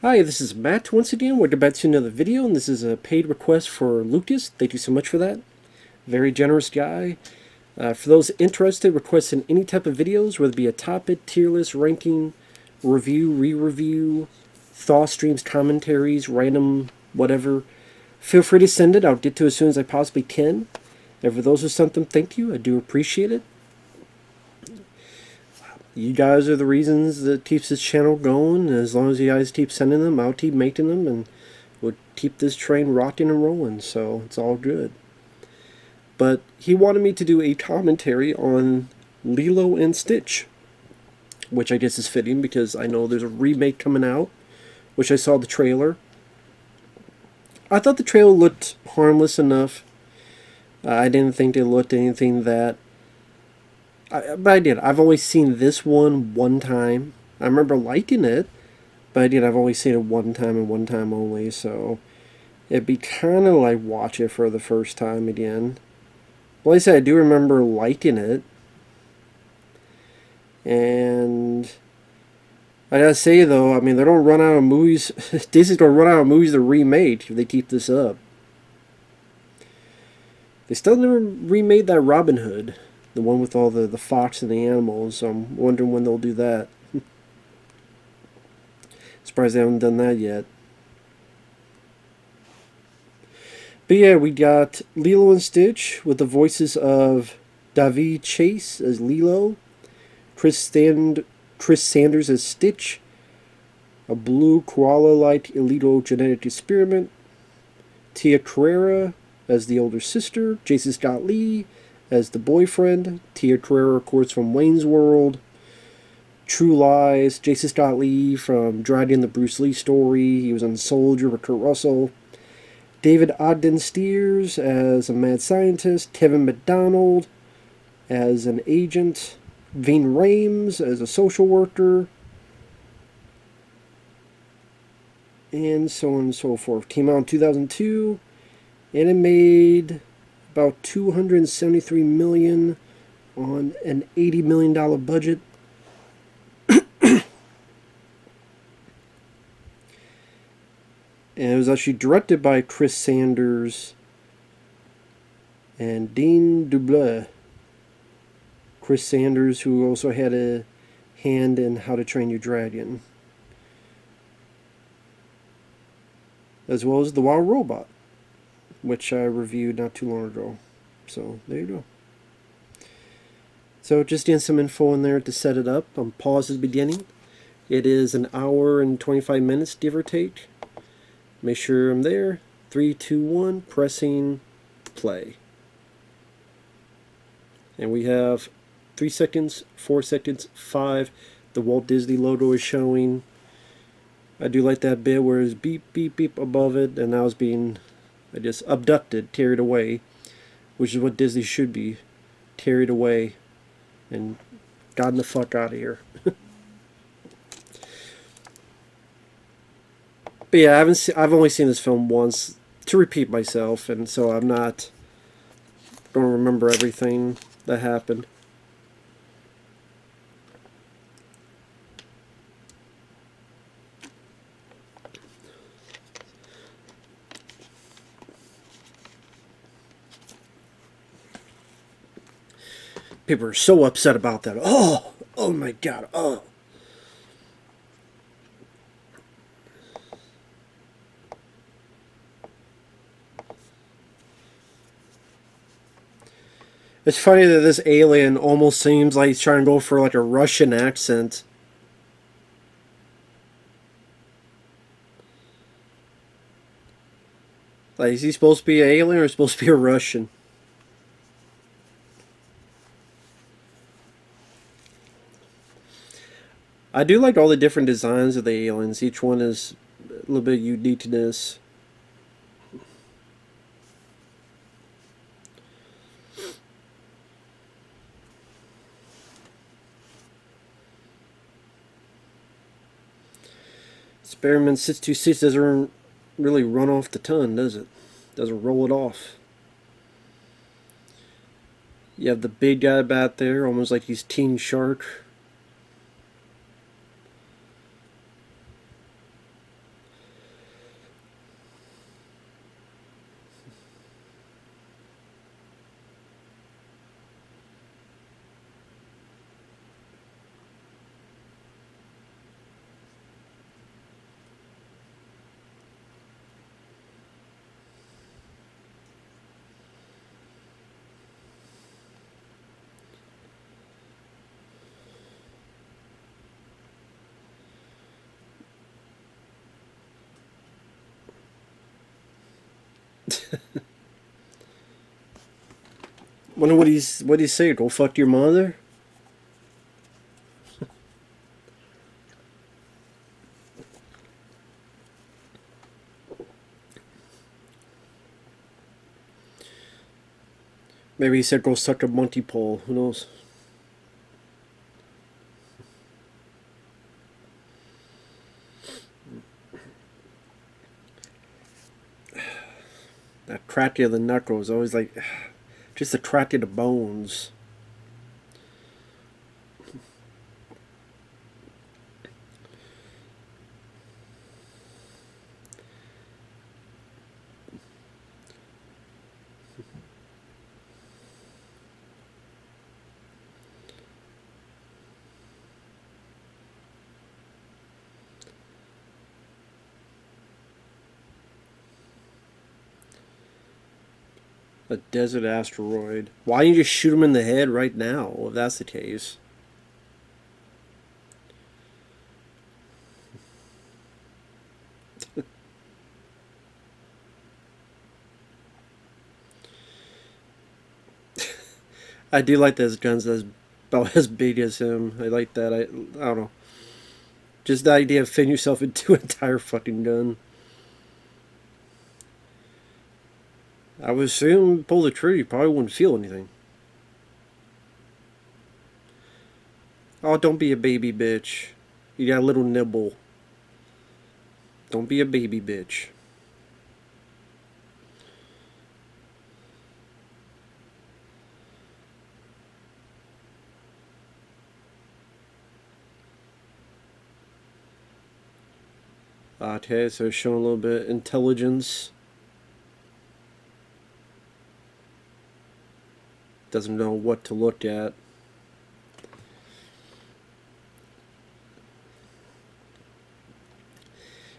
Hi, this is Matt once again. Welcome back to another video, and this is a paid request for Lucas. Thank you so much for that. Very generous guy. For those interested, requesting any type of videos, whether it be a topic, tier list, ranking, review, re-review, thaw streams, commentaries, random, whatever, feel free to send it. I'll get to it as soon as I possibly can. And for those who sent them, thank you. I do appreciate it. You guys are the reasons that keeps this channel going. And as long as you guys keep sending them, I'll keep making them, and we'll keep this train rocking and rolling. So it's all good. But he wanted me to do a commentary on Lilo and Stitch, which I guess is fitting because I know there's a remake coming out, which I saw the trailer. I thought the trailer looked harmless enough. I didn't think they looked anything that... but I did. I've only seen this one time. I remember liking it, but I did. I've only seen it one time and one time only, so it'd be kind of like watch it for the first time again. Well, like I said, I do remember liking it, and I gotta say though, I mean, they don't run out of movies. Disney's gonna run out of movies to remake if they keep this up. They still never remade that Robin Hood. The one with all the fox and the animals, so I'm wondering when they'll do that. Surprised they haven't done that yet. But yeah, we got Lilo and Stitch with the voices of David Chase as Lilo, Chris Sanders as Stitch, a blue koala-like illegal genetic experiment, Tia Carrera as the older sister, Jason Scott Lee as the boyfriend, Tia Carrera, of course, from Wayne's World, True Lies, Jason Scott Lee from Dragging the Bruce Lee story, he was on Soldier with Kurt Russell, David Ogden Stiers as a mad scientist, Kevin McDonald as an agent, Ving Rhames as a social worker, and so on and so forth. Came out in 2002, and it made about $273 million on an $80 million budget. And it was actually directed by Chris Sanders and Dean Dublin. Chris Sanders, who also had a hand in How to Train Your Dragon, as well as The Wild Robot, which I reviewed not too long ago. So there you go. So just getting some info in there to set it up. I'm pause at the beginning. It is an hour and 25 minutes, give or take. Make sure I'm there. 3, 2, 1, pressing play. And we have 3 seconds, 4 seconds, 5. The Walt Disney logo is showing. I do like that bit where it's beep, beep, beep above it, and now it's being, I guess, abducted, carried away, which is what Disney should be, carried away and gotten the fuck out of here. But yeah, I've only seen this film once to repeat myself, and so I'm not going to remember everything that happened. People are so upset about that. Oh my god, oh. It's funny that this alien almost seems like he's trying to go for like a Russian accent. Like, is he supposed to be an alien or supposed to be a Russian? I do like all the different designs of the aliens. Each one is a little bit of uniqueness. Experiment 626 doesn't really run off the tongue, does it? Doesn't roll it off. You have the big guy back there, almost like he's Teen Shark. Wonder what he say? Go fuck your mother? Maybe he said go suck a monkey pole. Who knows? That cracky of the knuckles, always like, just the cracky of the bones. A desert asteroid. Why don't you just shoot him in the head right now, if that's the case? I do like those guns that's about as big as him. I like that. I don't know. Just the idea of fitting yourself into an entire fucking gun. I would assume pull the trigger, you probably wouldn't feel anything. Oh, don't be a baby bitch. You got a little nibble. Don't be a baby bitch. Okay, so showing a little bit of intelligence. Doesn't know what to look at.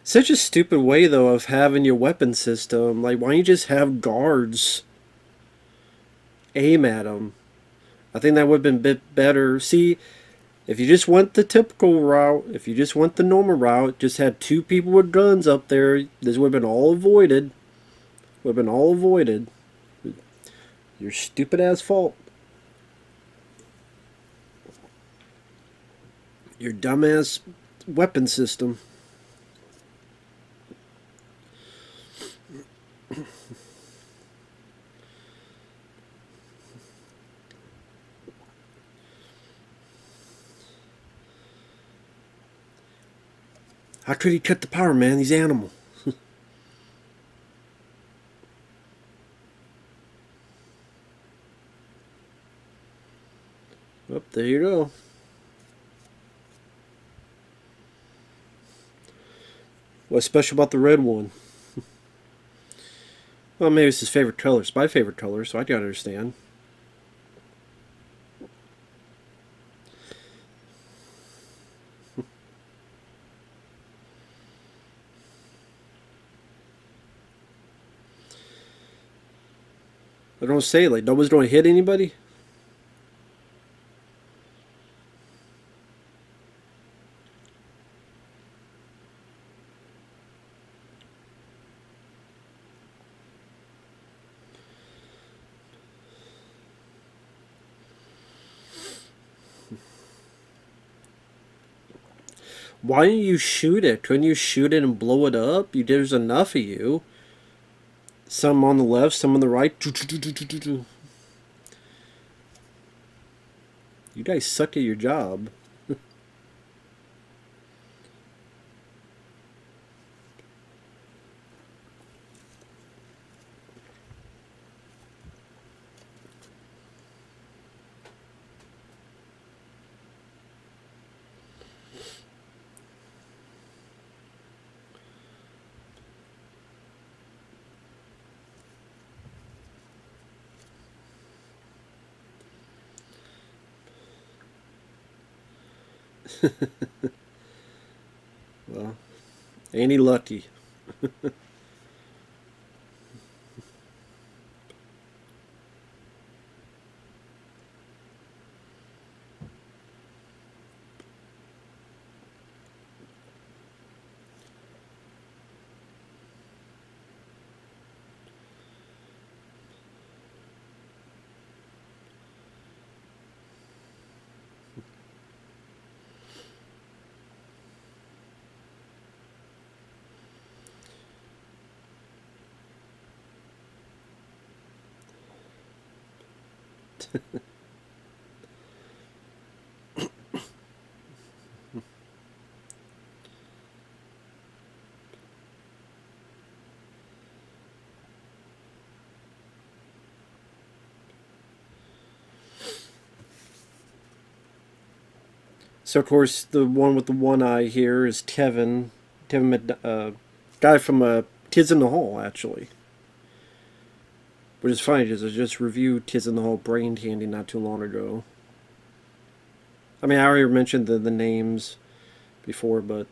Such a stupid way, though, of having your weapon system. Like, why don't you just have guards aim at them? I think that would have been a bit better. See, if you just went the typical route, if you just went the normal route, just had two people with guns up there, this would have been all avoided. Would have been all avoided. Your stupid ass fault. Your dumbass weapon system. How could he cut the power, man? He's animal. Oh, there you go. What's special about the red one? Well, maybe it's his favorite color. It's my favorite color, so I gotta understand. I don't say, like, nobody's going to hit anybody. Why didn't you shoot it? Couldn't you shoot it and blow it up? There's enough of you. Some on the left, some on the right. You guys suck at your job. Well, ain't he lucky? So of course the one with the one eye here is guy from Tis in the Hole actually, which is funny because I just reviewed Tis in the Hole Brain Candy not too long ago. I mean I already mentioned the names before, but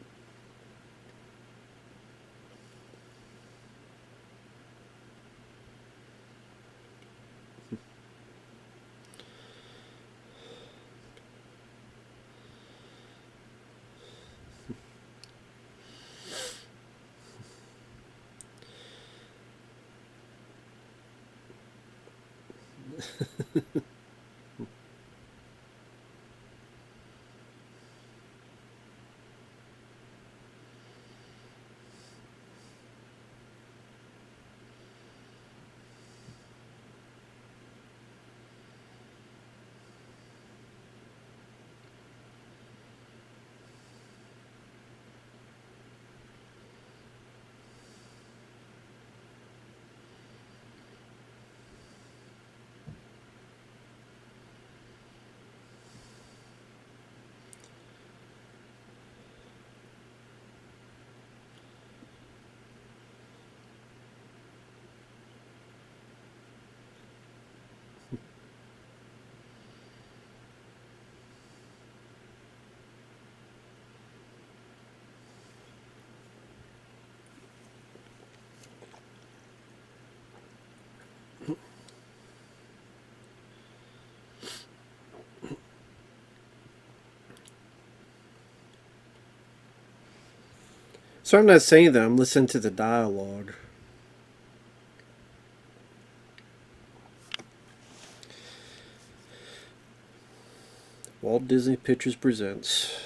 so I'm not saying that. I'm listening to the dialogue. Walt Disney Pictures presents.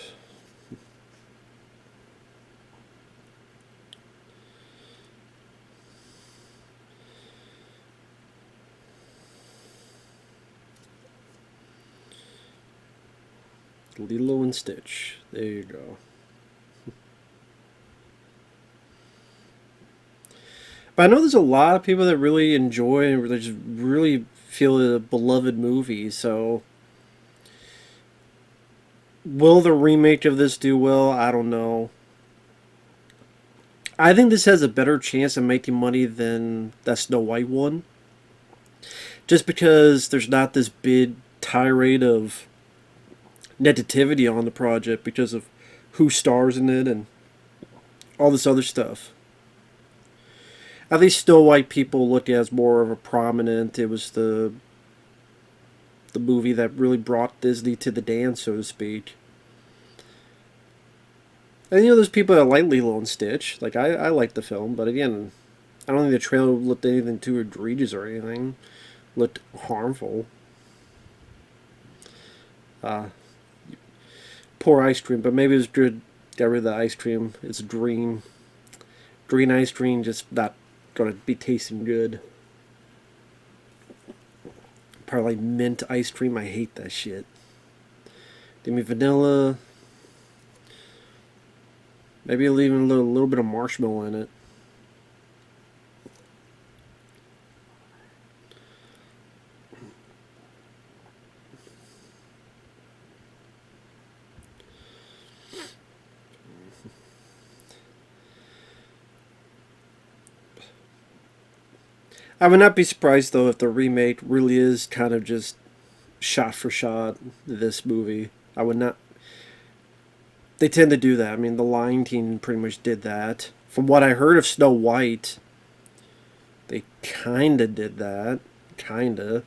Lilo and Stitch. There you go. But I know there's a lot of people that really enjoy and they just really feel it a beloved movie. So, will the remake of this do well? I don't know. I think this has a better chance of making money than that Snow White one. Just because there's not this big tirade of negativity on the project because of who stars in it and all this other stuff. I think Snow White people look at it as more of a prominent. It was the movie that really brought Disney to the dance, so to speak. And you know, there's people that like Lilo and Stitch. Like I like the film, but again, I don't think the trailer looked anything too egregious or anything. Looked harmful. Uh, Poor ice cream, but maybe it was good. Got rid of the ice cream. It's green. Green ice cream just not gonna be tasting good. Probably like mint ice cream. I hate that shit. Give me vanilla. Maybe leaving a little bit of marshmallow in it. I would not be surprised though if the remake really is kind of just shot for shot this movie. I would not. They tend to do that. I mean, the Lion King pretty much did that. From what I heard of Snow White, they kinda did that. Kinda.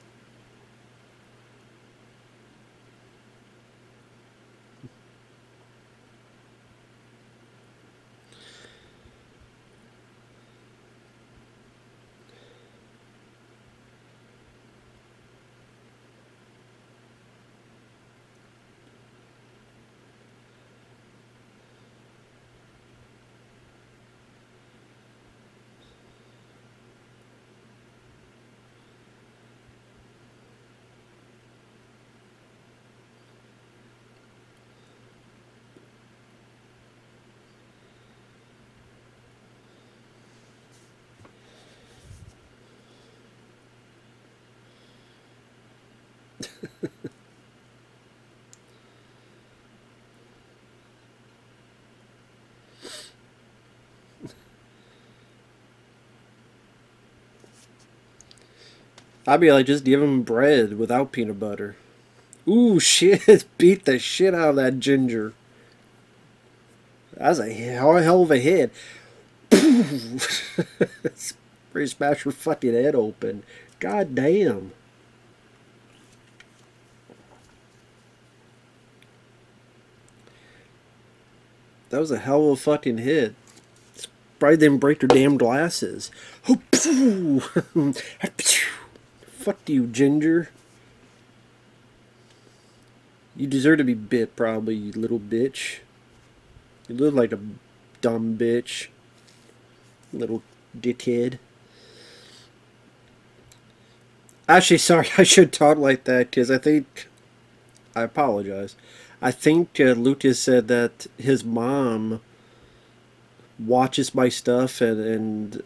I'd be like, just give him bread without peanut butter. Ooh, shit. Beat the shit out of that ginger. That's a hell of a hit. Pretty smash her fucking head open. God damn. That was a hell of a fucking hit. Probably didn't break their damn glasses. Fuck you, Ginger. You deserve to be bit, probably, you little bitch. You look like a dumb bitch. Little dickhead. Actually, sorry, I should talk like that, because I think... I apologize. I think Lucas said that his mom watches my stuff, and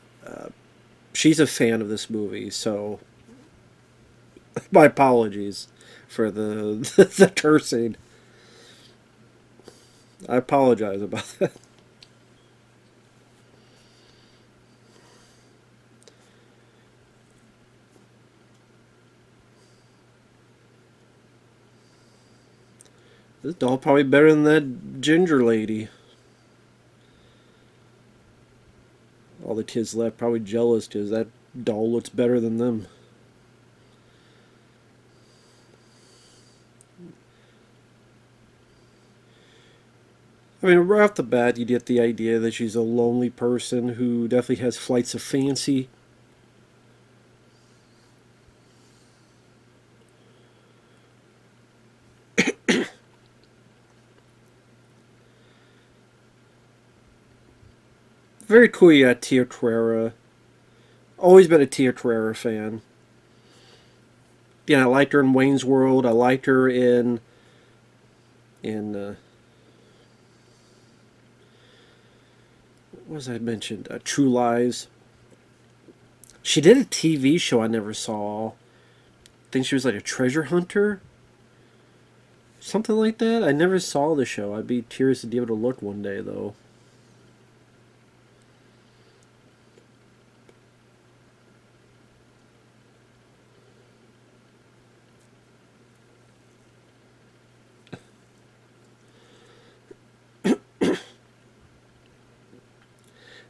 she's a fan of this movie, so my apologies for the the cursing. I apologize about that. This doll probably better than that ginger lady. All the kids left probably jealous because that doll looks better than them. I mean, right off the bat, you get the idea that she's a lonely person who definitely has flights of fancy. Very cool you got Tia Carrera. Always been a Tia Carrera fan. Yeah, I liked her in Wayne's World. I liked her in what was I mentioned? True Lies. She did a TV show I never saw. I think she was like a treasure hunter, something like that. I never saw the show. I'd be curious to be able to look one day though.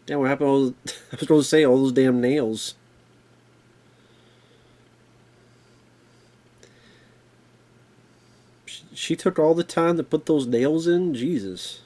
Yeah, what happened? I was supposed to say all those damn nails. She took all the time to put those nails in. Jesus.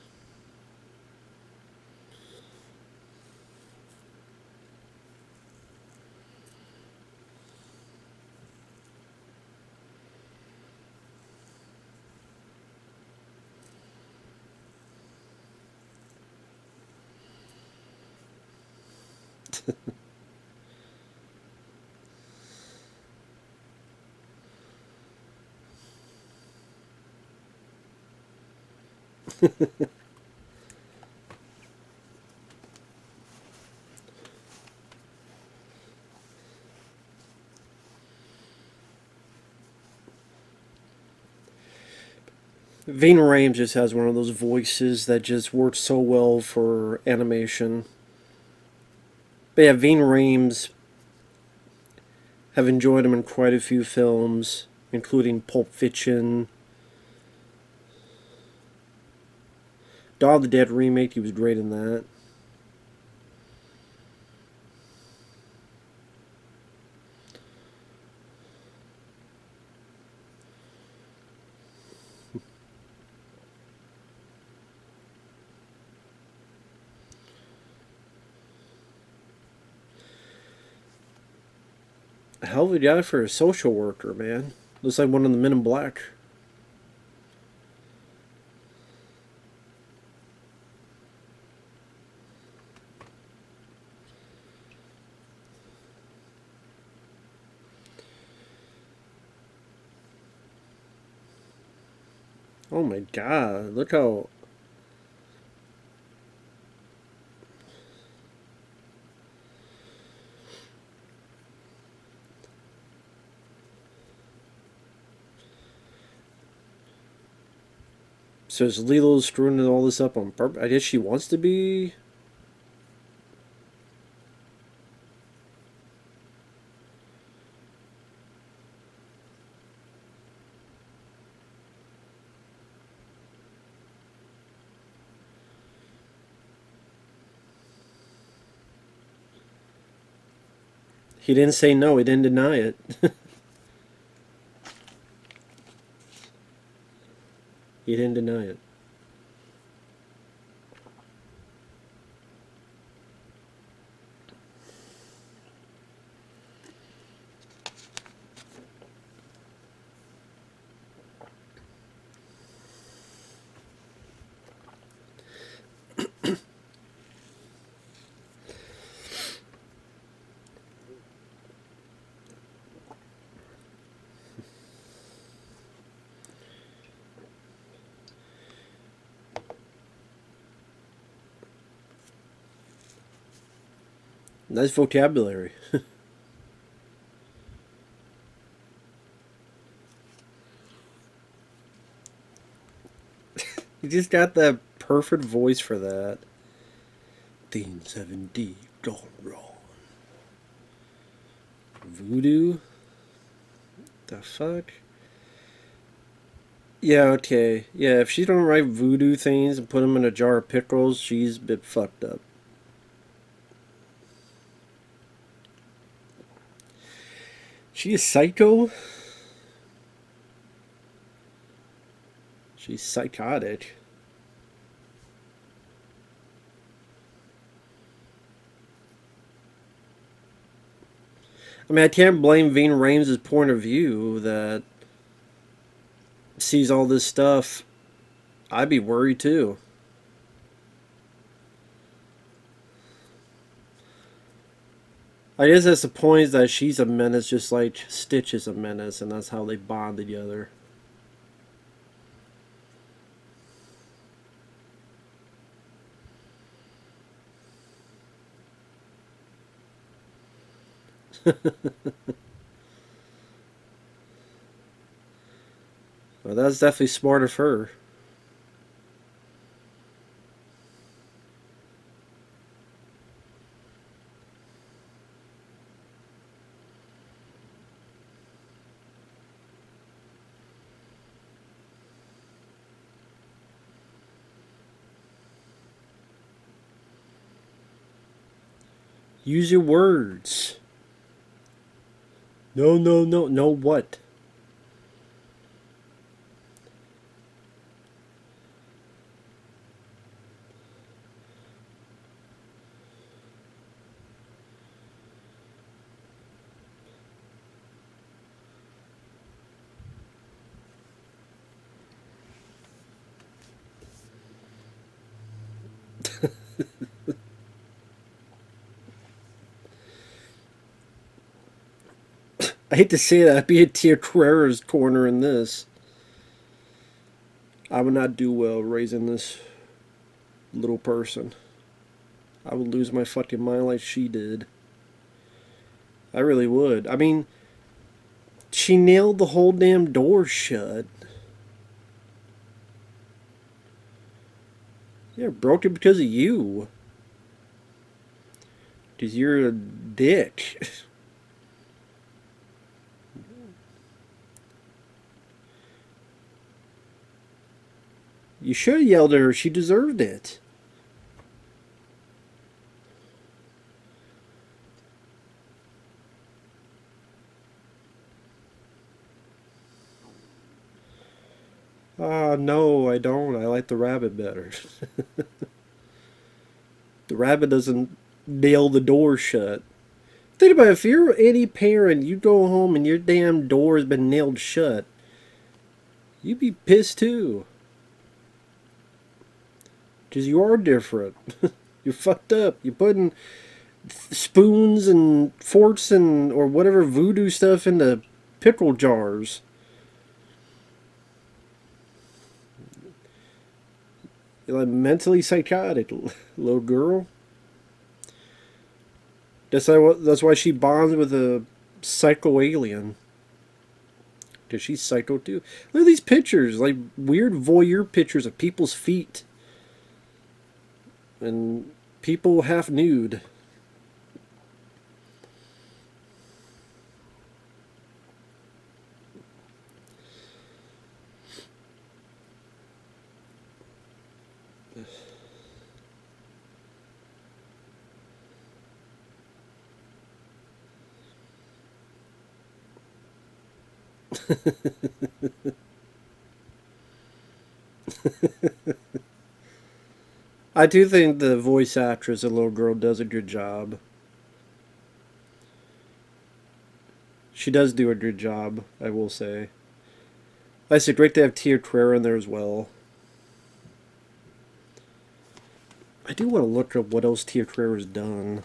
Ving Rhames just has one of those voices that just works so well for animation. But yeah, Ving Rhames, have enjoyed him in quite a few films, including Pulp Fiction, Dawn of the Dead remake. He was great in that. Hell of a guy for a social worker, man. Looks like one of the Men in Black. Oh my god, look how... So is Lilo screwing all this up on purpose? I guess she wants to be. He didn't say no. He didn't deny it. He didn't deny it. Nice vocabulary. You just got that perfect voice for that. Things have indeed gone wrong. Voodoo? The fuck? Yeah, okay. Yeah, if she don't write voodoo things and put them in a jar of pickles, she's a bit fucked up. She is psycho? She's psychotic. I mean, I can't blame Ving Rhames' point of view that sees all this stuff. I'd be worried too. I guess that's the point, is that she's a menace just like Stitch is a menace, and that's how they bond together. Well, that's definitely smart of her. Use your words. No, no, no. No, what? I hate to say that. I'd be at Tia Carrera's corner in this. I would not do well raising this little person. I would lose my fucking mind like she did. I really would. I mean, she nailed the whole damn door shut. Yeah, broke it because of you. Because you're a dick. You should have yelled at her. She deserved it. Ah, no, I don't. I like the rabbit better. The rabbit doesn't nail the door shut. Think about it. If you're any parent, you go home and your damn door has been nailed shut, you'd be pissed too. Because you are different. You're fucked up. You're putting spoons and forks and or whatever voodoo stuff into pickle jars. You're like mentally psychotic, little girl. That's why she bonds with a psycho alien. because she's psycho too. Look at these pictures, like weird voyeur pictures of people's feet and people half nude. I do think the voice actress, the little girl, does a good job. She does do a good job, I will say. I said, great to have Tia Carrere in there as well. I do want to look up what else Tia Carrere has done.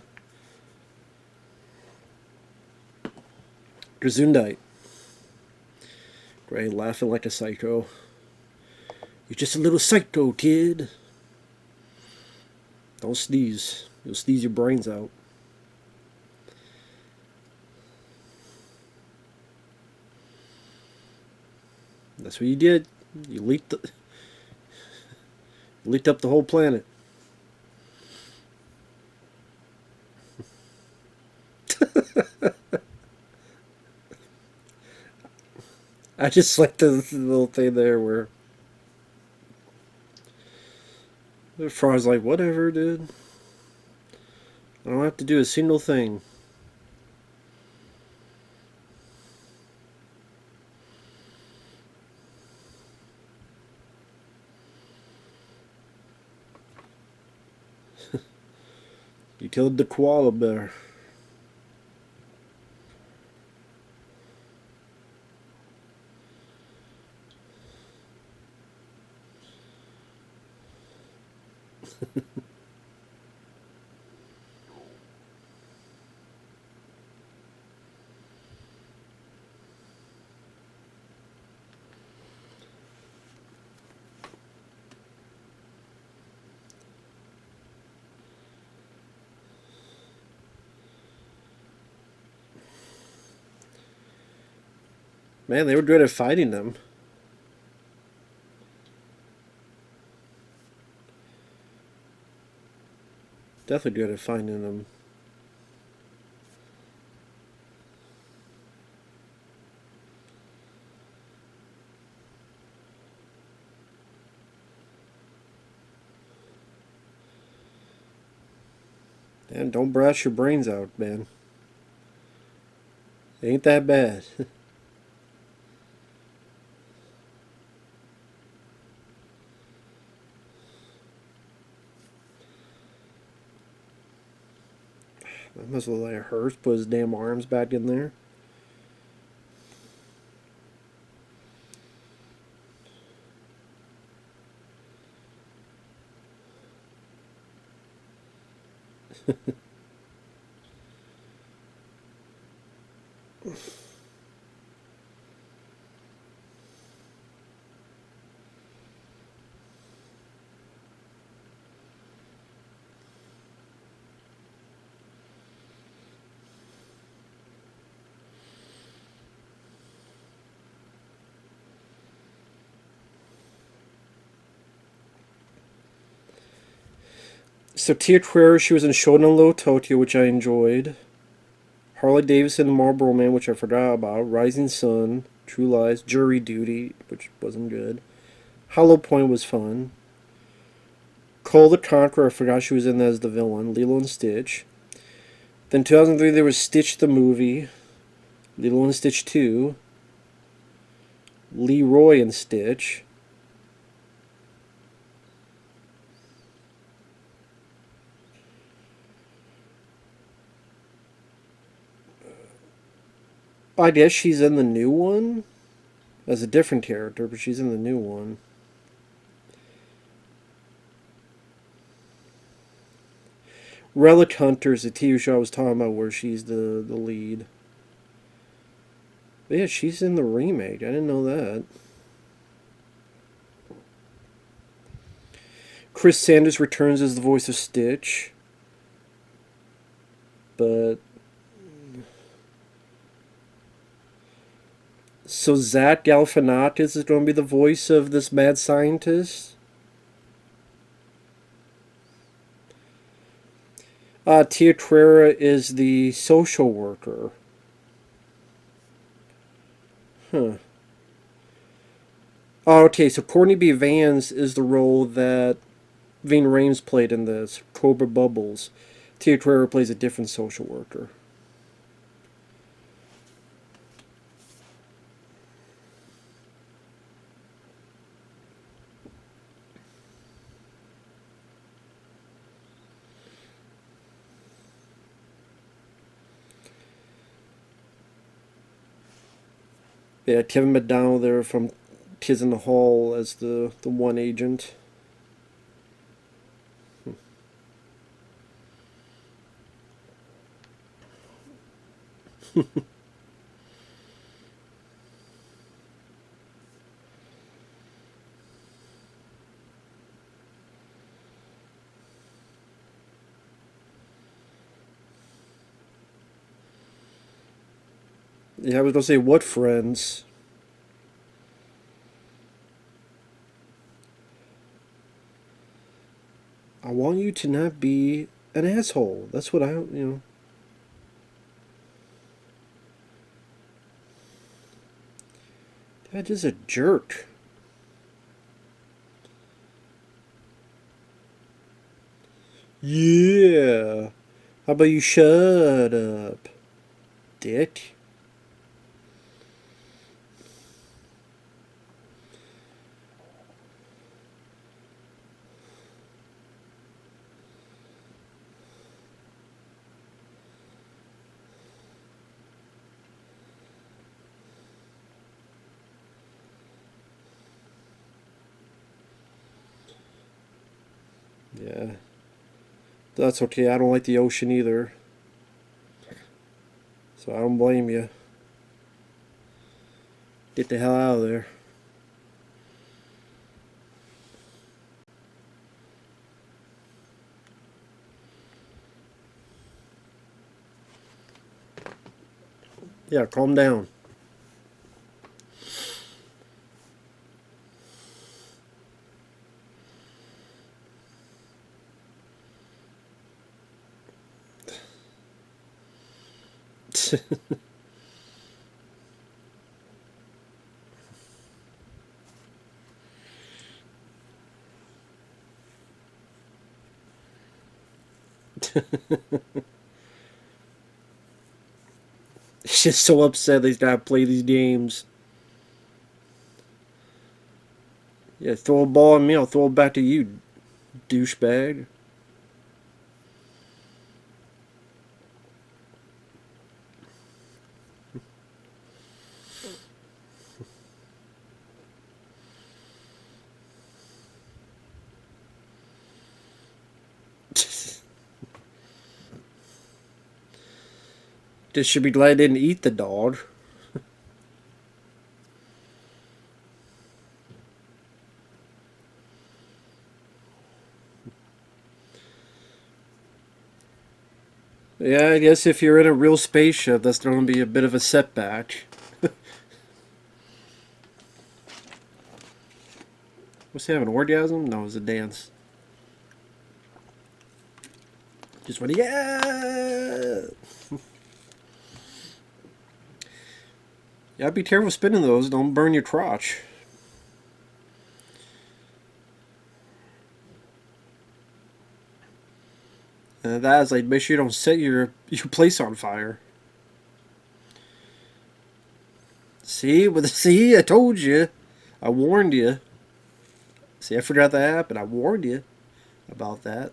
Gesundheit. Great, laughing like a psycho. You're just a little psycho, kid. Don't sneeze. You'll sneeze your brains out. That's what you did. You leaked up the whole planet. I just like the little thing there where the frog's like, whatever, dude. I don't have to do a single thing. You killed the koala bear. Man, they were good at fighting them. Definitely good at finding them. And don't brass your brains out, man. It ain't that bad. That must look like a hearse. Put his damn arms back in there. So Tia Carrere, she was in Shonen Low Tokyo, which I enjoyed. Harley Davidson, Marlboro Man, which I forgot about. Rising Sun, True Lies, Jury Duty, which wasn't good. Hollow Point was fun. Cole the Conqueror, I forgot she was in that as the villain. Lilo and Stitch. Then 2003 there was Stitch the movie. Lilo and Stitch 2. Leroy and Stitch. I guess she's in the new one as a different character, but she's in the new one. Relic Hunter is the TV show I was talking about where she's the lead. But yeah, she's in the remake. I didn't know that. Chris Sanders returns as the voice of Stitch. But So Zach Galifianakis is going to be the voice of this mad scientist. Tia Carrere is the social worker. Huh. Oh, okay, so Courtney B. Vance is the role that Ving Rhames played in this, Cobra Bubbles. Tia Carrere plays a different social worker. Yeah, Kevin McDowell there from Kids in the Hall as the one agent. Yeah, I was gonna say what friends. I want you to not be an asshole. That's what I. That is a jerk. Yeah. How about you shut up, dick? Yeah. That's okay. I don't like the ocean either. So I don't blame you. Get the hell out of there. Yeah, calm down. He's just so upset that he's got to play these games. Yeah, throw a ball at me, I'll throw it back to you, douchebag. Just should be glad I didn't eat the dog. Yeah, I guess if you're in a real spaceship, that's going to be a bit of a setback. Was he having an orgasm? No, it was a dance. Just went, yeah! Yeah, be careful spinning those. Don't burn your crotch. And that is like, make sure you don't set your place on fire. See? See? I told you. I warned you. See, I forgot that happened. I warned you about that.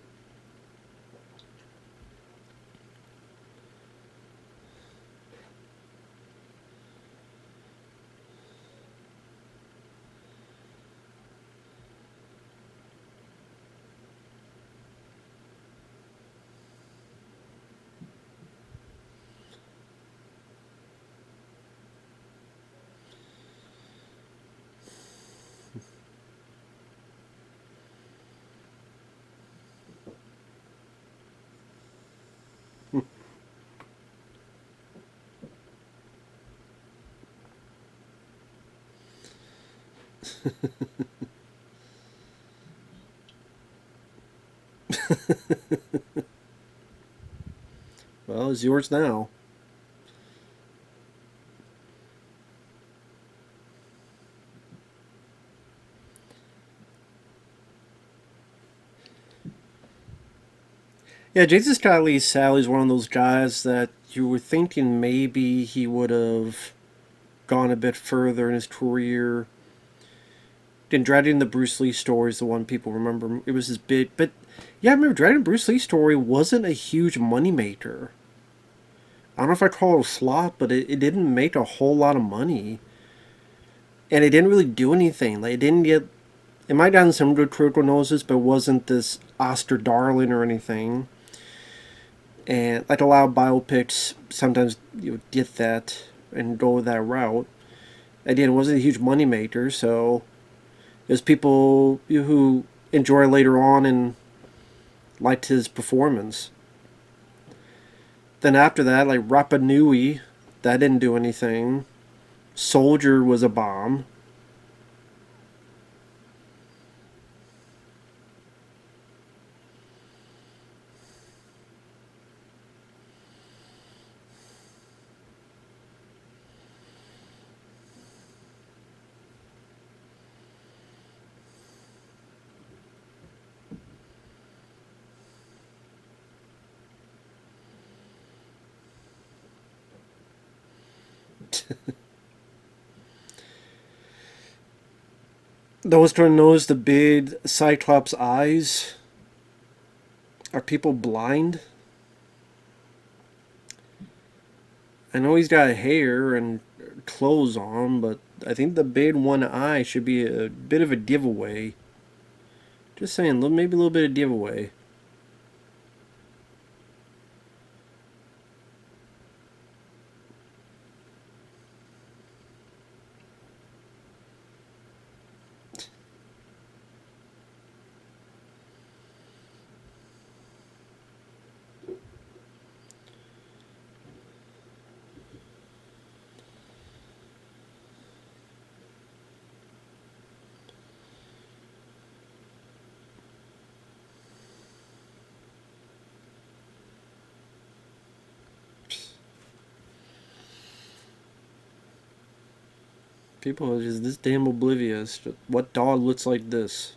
Well, it's yours now. Yeah, Jason Sally's one of those guys that you were thinking maybe he would have gone a bit further in his career. And Dragging the Bruce Lee story is the one people remember. It was his big, but yeah, I remember Dragging the Bruce Lee story wasn't a huge moneymaker. I don't know if I call it a flop, but it didn't make a whole lot of money. And it didn't really do anything. Like, it didn't get. It might have gotten some good critical notices, but it wasn't this Oscar darling or anything. And like a lot of biopics, sometimes you get that and go that route. Again, it wasn't a huge moneymaker, so there's people who enjoy later on and liked his performance. Then after that, like Rapa Nui, that didn't do anything. Soldier was a bomb. Those trying to notice the big Cyclops eyes. Are people blind? I know he's got hair and clothes on, but I think the big one eye should be a bit of a giveaway. Just saying, maybe a little bit of giveaway. People are just this damn oblivious. What dog looks like this?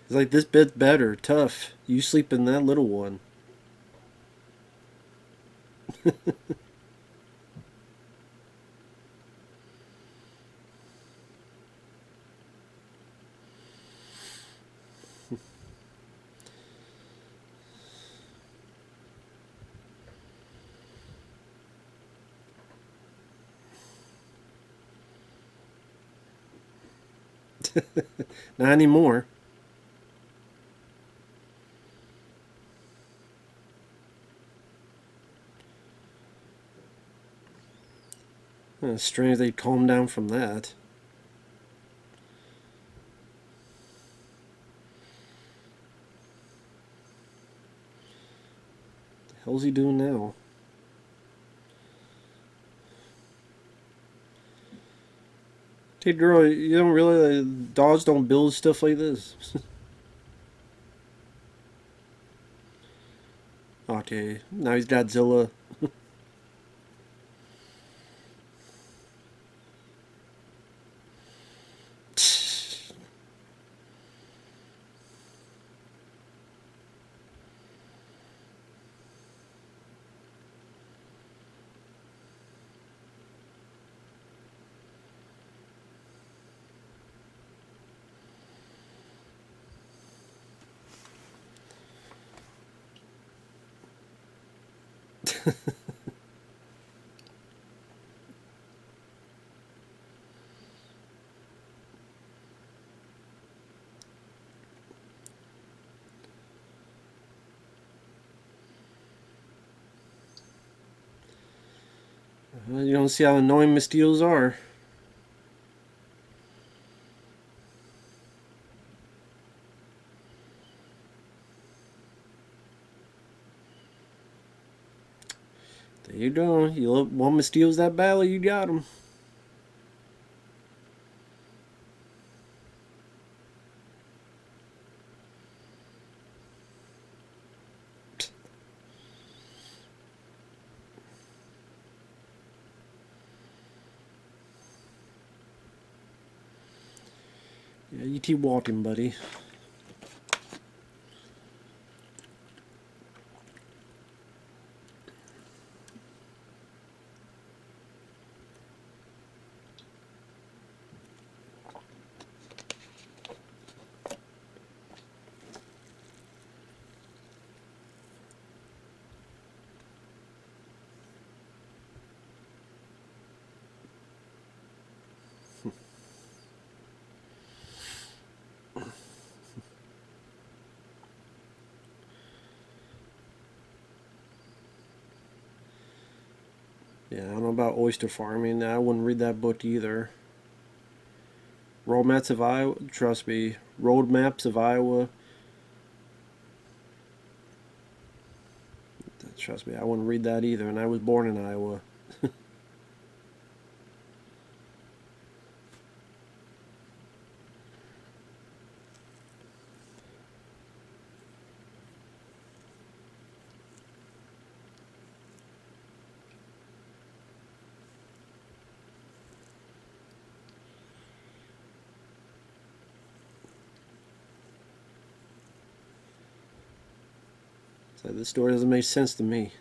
It's like this bit's better, tough. You sleep in that little one. Not anymore. Strange they calmed down from that. The hell's he doing now? Hey girl, you don't realize dogs don't build stuff like this. karate. Now he's Godzilla. You don't see how annoying mosquitoes are. There you go. You want mosquitoes that badly, you got them. Yeah, you keep walking, buddy. Yeah, I don't know about oyster farming. I wouldn't read that book either. Road maps of Iowa. Trust me, road maps of Iowa. Trust me, I wouldn't read that either. And I was born in Iowa. So this story doesn't make sense to me.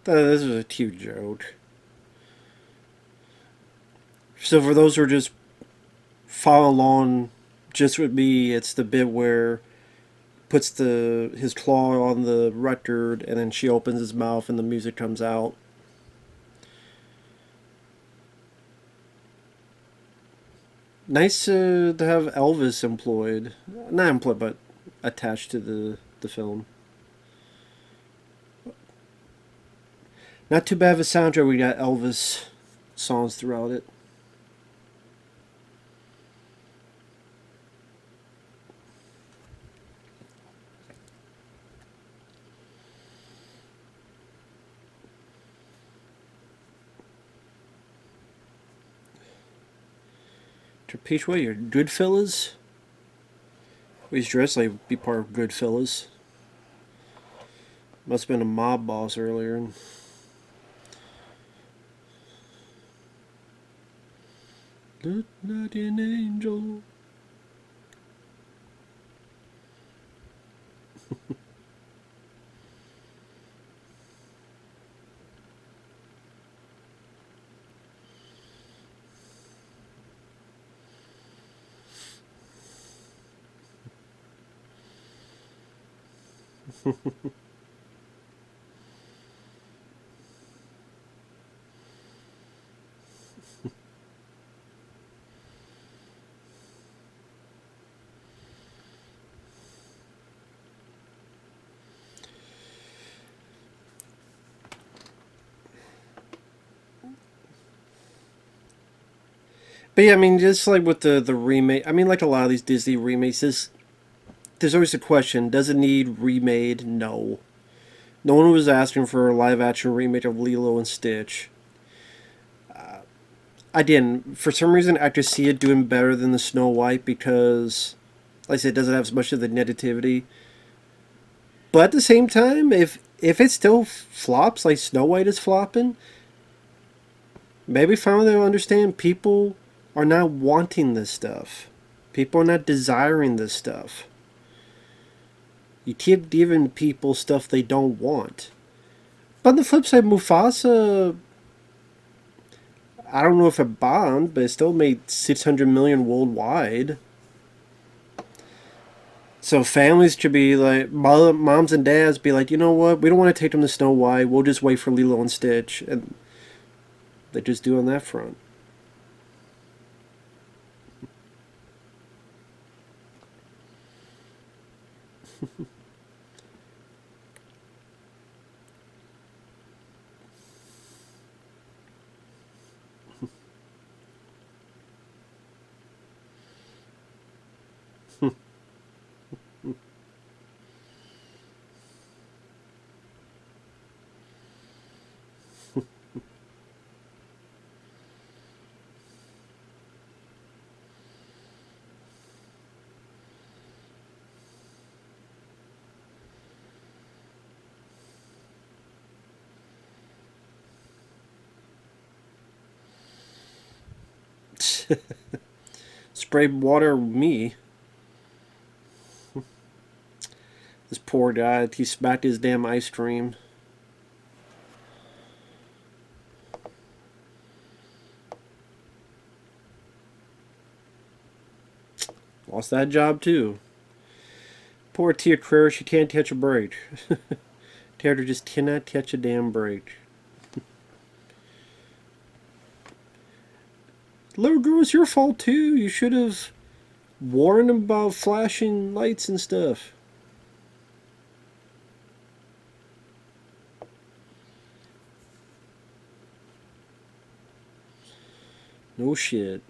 This was a cute joke. So for those who are just following along, just with me, it's the bit where puts his claw on the record, and then she opens his mouth, and the music comes out. Nice to have Elvis employed, not employed, but attached to the film. Not too bad of a soundtrack. We got Elvis songs throughout it. Peach, what, you're Goodfellas? He's dressed like be part of Goodfellas. Must have been a mob boss earlier. Look like an angel. But yeah, I mean, just like with the remake, I mean, like a lot of these Disney remakes, there's always a question: does it need remade? No. No one was asking for a live action remake of Lilo and Stitch. I didn't. For some reason, I just see it doing better than the Snow White because, like I said, it doesn't have as much of the negativity. But at the same time, if it still flops like Snow White is flopping, maybe finally they'll understand people are not wanting this stuff. People are not desiring this stuff. You keep giving people stuff they don't want. But on the flip side, Mufasa, I don't know if it bombed, but it still made 600 million worldwide. So families should be like, moms and dads be like, you know what? We don't want to take them to Snow White. We'll just wait for Lilo and Stitch, and they just do on that front. Spray water me. This poor guy, he smacked his damn ice cream. Lost that job too. Poor Tia Carrera, she can't catch a break. Taylor just cannot catch a damn break. Little girl, it's your fault too. You should have warned him about flashing lights and stuff. No shit.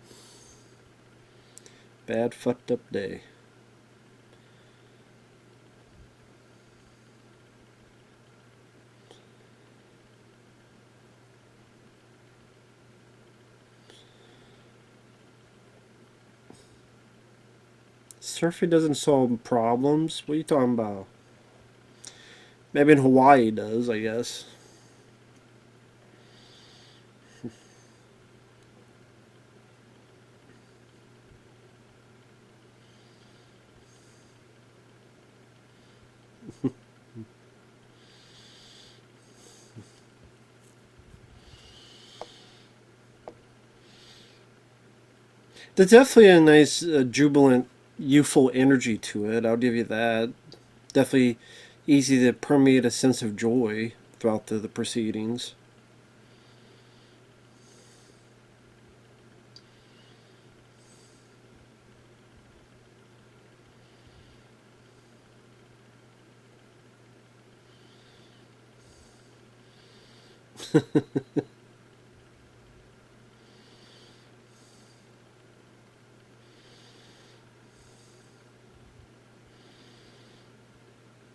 Bad fucked up day. Surfing doesn't solve problems. What are you talking about? Maybe in Hawaii it does, I guess. There's definitely a nice, jubilant, youthful energy to it. I'll give you that. Definitely easy to permeate a sense of joy throughout the proceedings.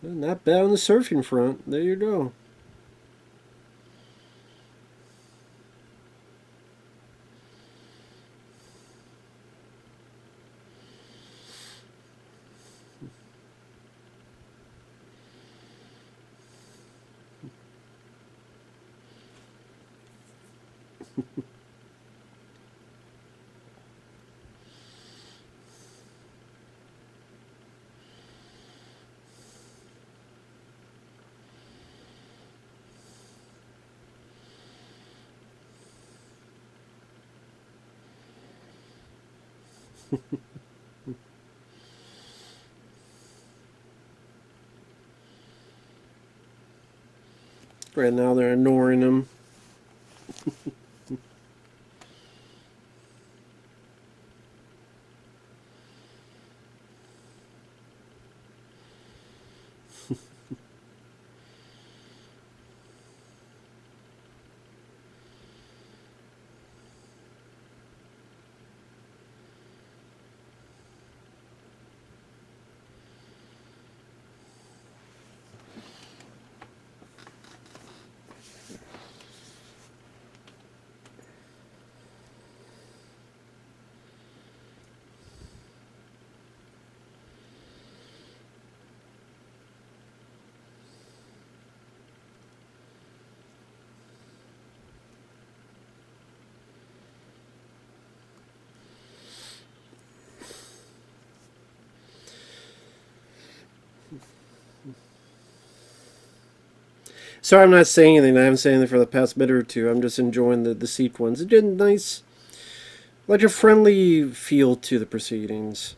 Not bad on the surfing front. There you go. Right now they're ignoring him. Sorry, I'm not saying anything. I haven't said anything for the past minute or two. I'm just enjoying the sequence. It did nice, like a friendly feel to the proceedings.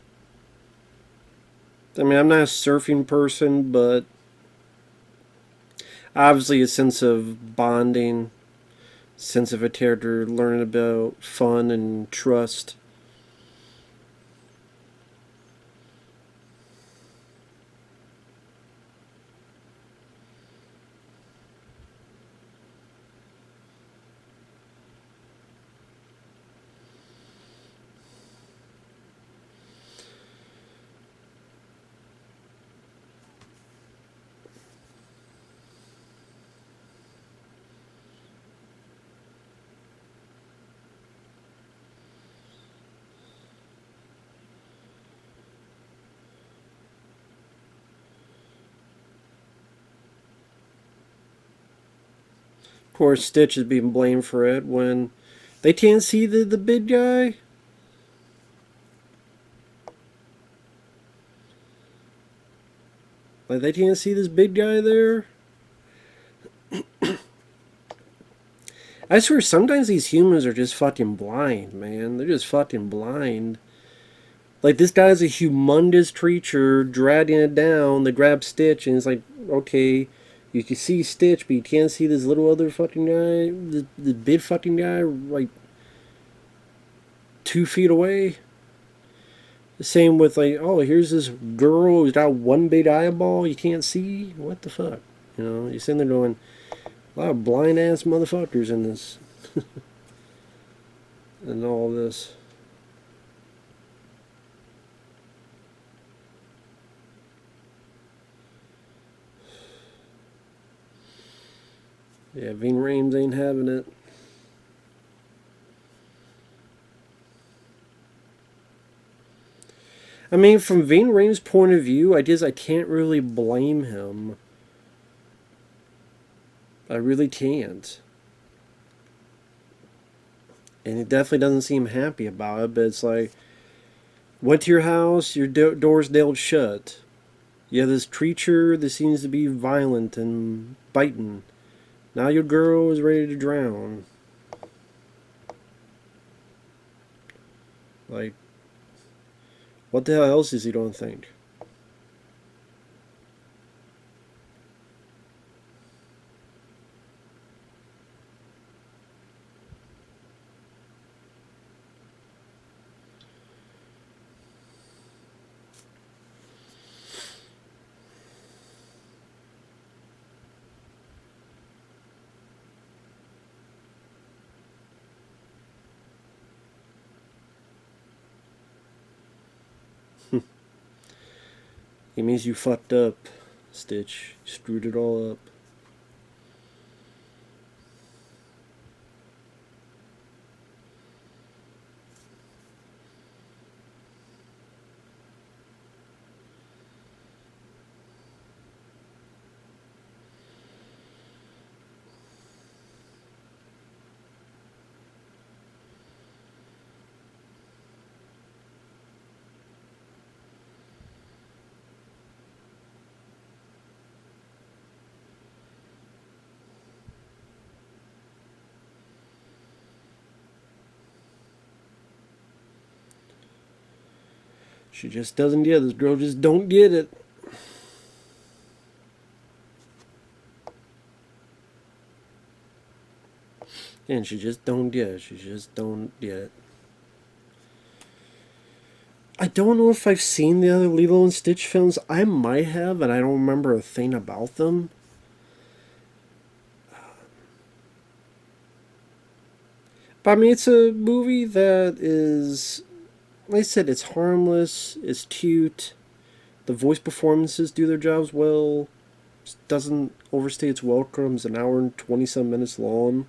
I mean, I'm not a surfing person, but obviously a sense of bonding, sense of a character learning about fun and trust. Of course, Stitch is being blamed for it when they can't see the big guy. Like, they can't see this big guy there. I swear, sometimes these humans are just fucking blind, man. They're just fucking blind. Like, this guy's a humongous creature dragging it down. They grab Stitch, and it's like, okay, you can see Stitch, but you can't see this little other fucking guy, the big fucking guy, like 2 feet away. The same with, like, oh, here's this girl who's got one big eyeball you can't see. What the fuck? You know, you're sitting there going, a lot of blind ass motherfuckers in this, and all this. Yeah, Ving Rhames ain't having it. I mean, from Ving Rhames' point of view, I can't really blame him. I really can't. And he definitely doesn't seem happy about it, but it's like, went to your house, your door's nailed shut. You have this creature that seems to be violent and biting. Now your girl is ready to drown. Like, what the hell else is he going to think? It means you fucked up, Stitch. You screwed it all up. She just doesn't get it. This girl just don't get it. And she just don't get it. She just don't get it. I don't know if I've seen the other Lilo and Stitch films. I might have, and I don't remember a thing about them. But I mean, it's a movie that is, like I said, it's harmless, it's cute. The voice performances do their jobs well. Doesn't overstay its welcome. It's an hour and 20 some minutes long.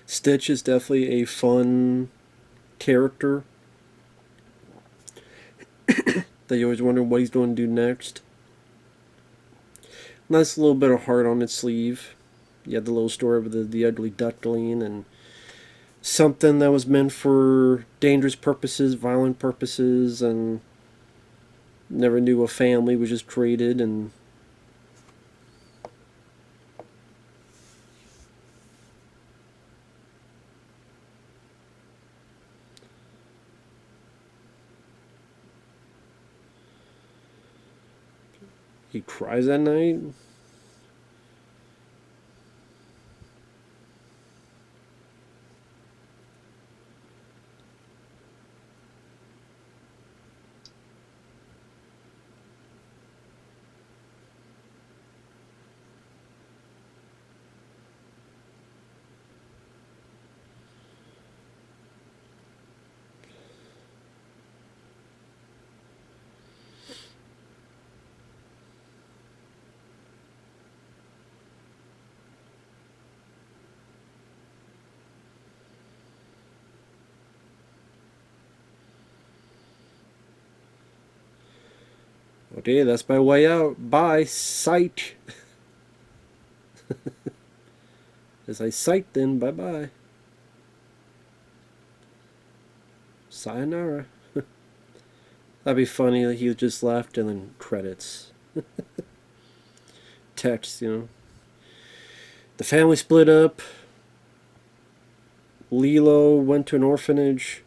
Stitch is definitely a fun character that you always wonder what he's going to do next. Nice little bit of heart on its sleeve. You had the little story of the ugly duckling and something that was meant for dangerous purposes, violent purposes, and never knew a family was just created. And He cries at night. Okay, that's my way out. Bye, sight. As I sight, then bye bye. Sayonara. That'd be funny. Like he just left and then credits. Text, you know. The family split up. Lilo went to an orphanage.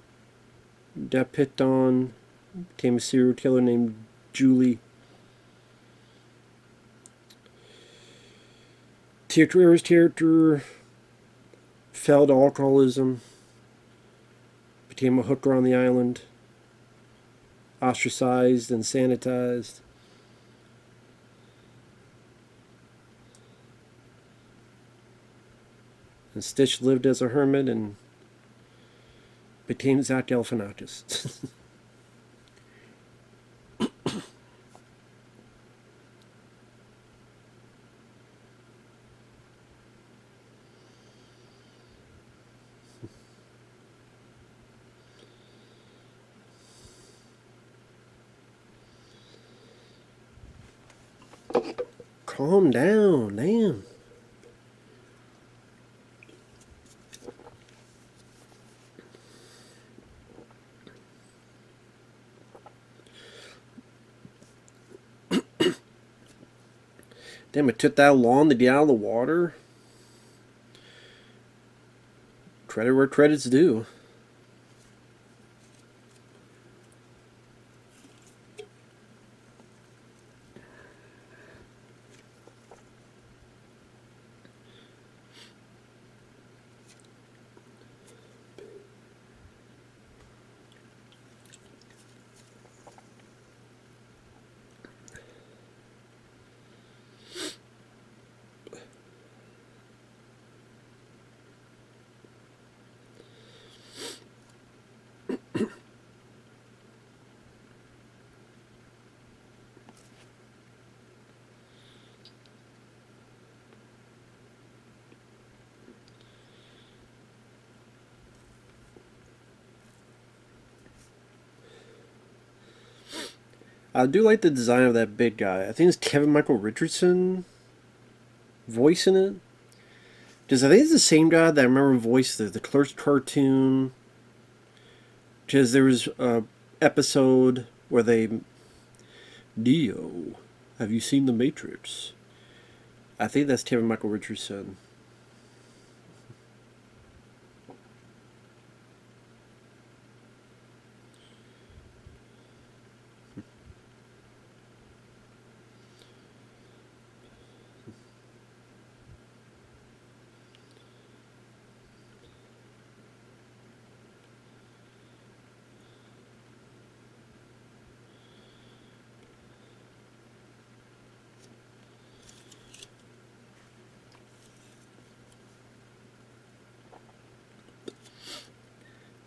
Got picked on. Became a serial killer named Julie. Tier's character fell to alcoholism. Became a hooker on the island. Ostracized and sanitized. And Stitch lived as a hermit and became Zach Galifianakis. Calm down, damn. Damn, it took that long to get out of the water. Credit where credit's due. I do like the design of that big guy. I think it's Kevin Michael Richardson voicing it. Because I think it's the same guy that I remember voiced the Clerks cartoon. Because there was a episode where they... Neo, have you seen The Matrix? I think that's Kevin Michael Richardson.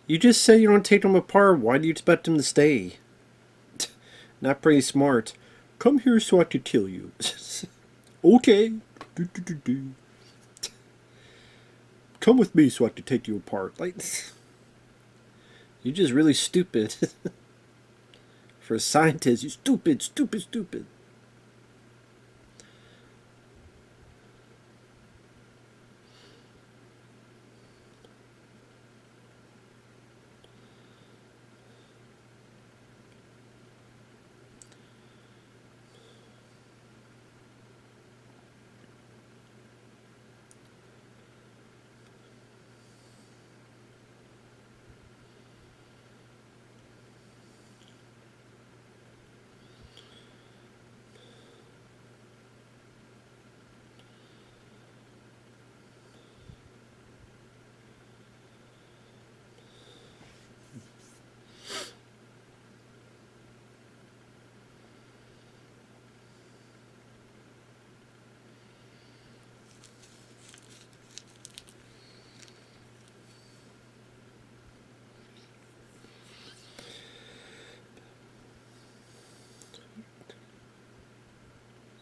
You just said you don't take them apart. Why do you expect them to stay? Not pretty smart. Come here so I can kill you. Okay. Come with me so I can take you apart. Like, you're just really stupid. For a scientist, you stupid, stupid, stupid.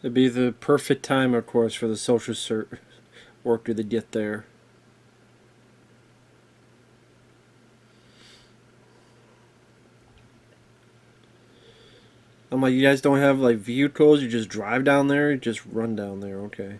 It'd be the perfect time, of course, for the worker to get there. I'm like, you guys don't have like vehicles? You just drive down there? You just run down there? Okay.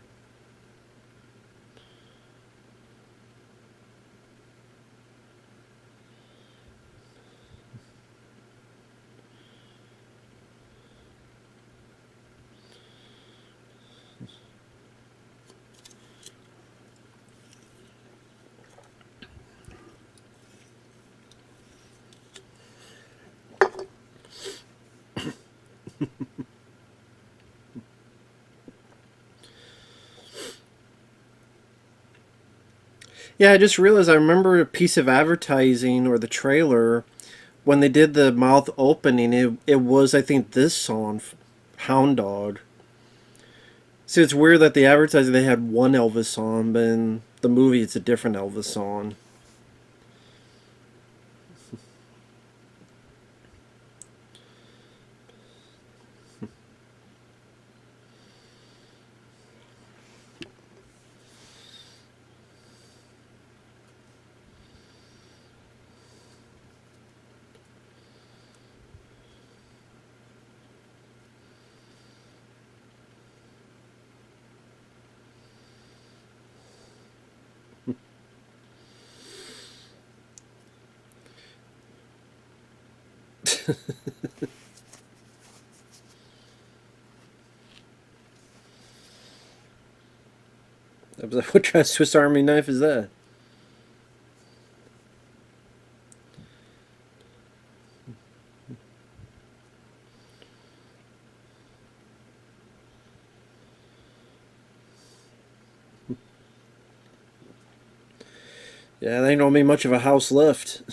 Yeah, I just realized I remember a piece of advertising or the trailer when they did the mouth opening. It was, I think, this song, Hound Dog. See, it's weird that the advertising they had one Elvis song, but in the movie it's a different Elvis song. I was like, what kind of Swiss Army knife is that? Yeah, there ain't gonna be much of a house left.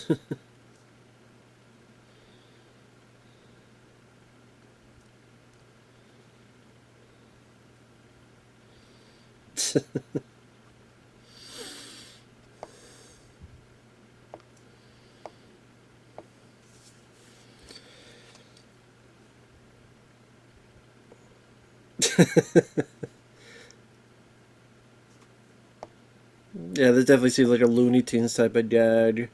Yeah, this definitely seems like a Looney Tunes type of gag.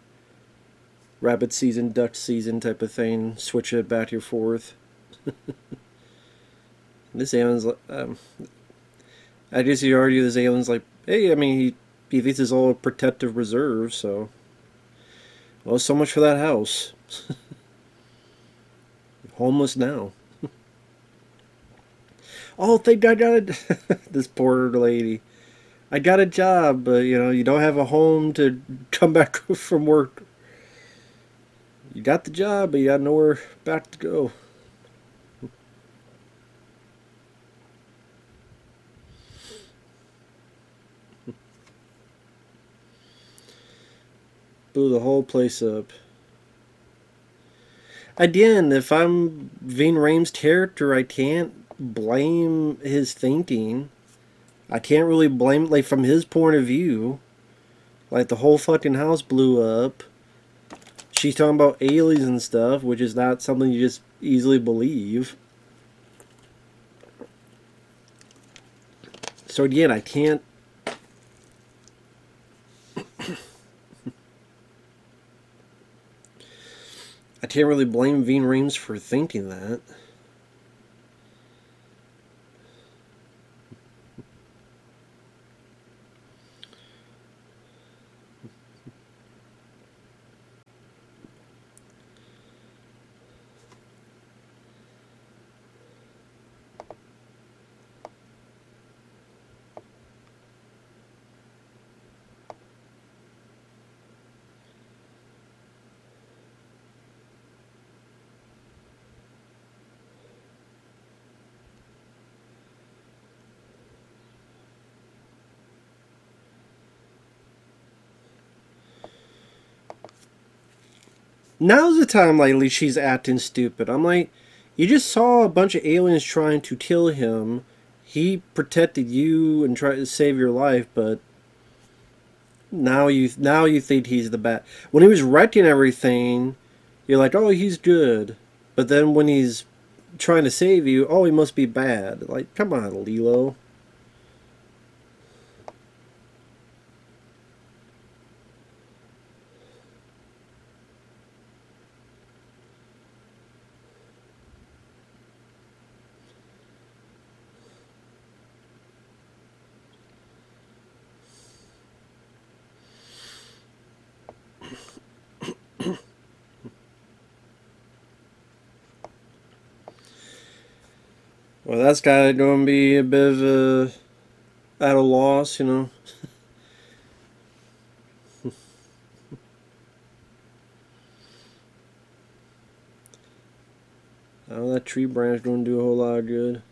Rabbit season, duck season type of thing. Switch it back and forth. This alien's like, I guess you argue this alien's like, hey, I mean, he thinks it's all a protective reserve, so. Well, so much for that house. Homeless now. Oh, thank God I got it. This poor lady. I got a job, but you don't have a home to come back from work. You got the job, but you got nowhere back to go. Blew the whole place up. Again, if I'm Ving Rhames' character, I can't blame his thinking. I can't really blame like from his point of view. Like the whole fucking house blew up. She's talking about aliens and stuff, which is not something you just easily believe. So again, I can't really blame Ving Rhames for thinking that. Now's the time lately she's acting stupid. I'm like, you just saw a bunch of aliens trying to kill him. He protected you and tried to save your life, but now you think he's the bad. When he was wrecking everything, you're like, oh, he's good. But then when he's trying to save you. Oh, he must be bad. Like, come on, Lilo. Well, that's gotta going to be a bit of a at a loss, you know. Oh, that tree branch don't do a whole lot of good.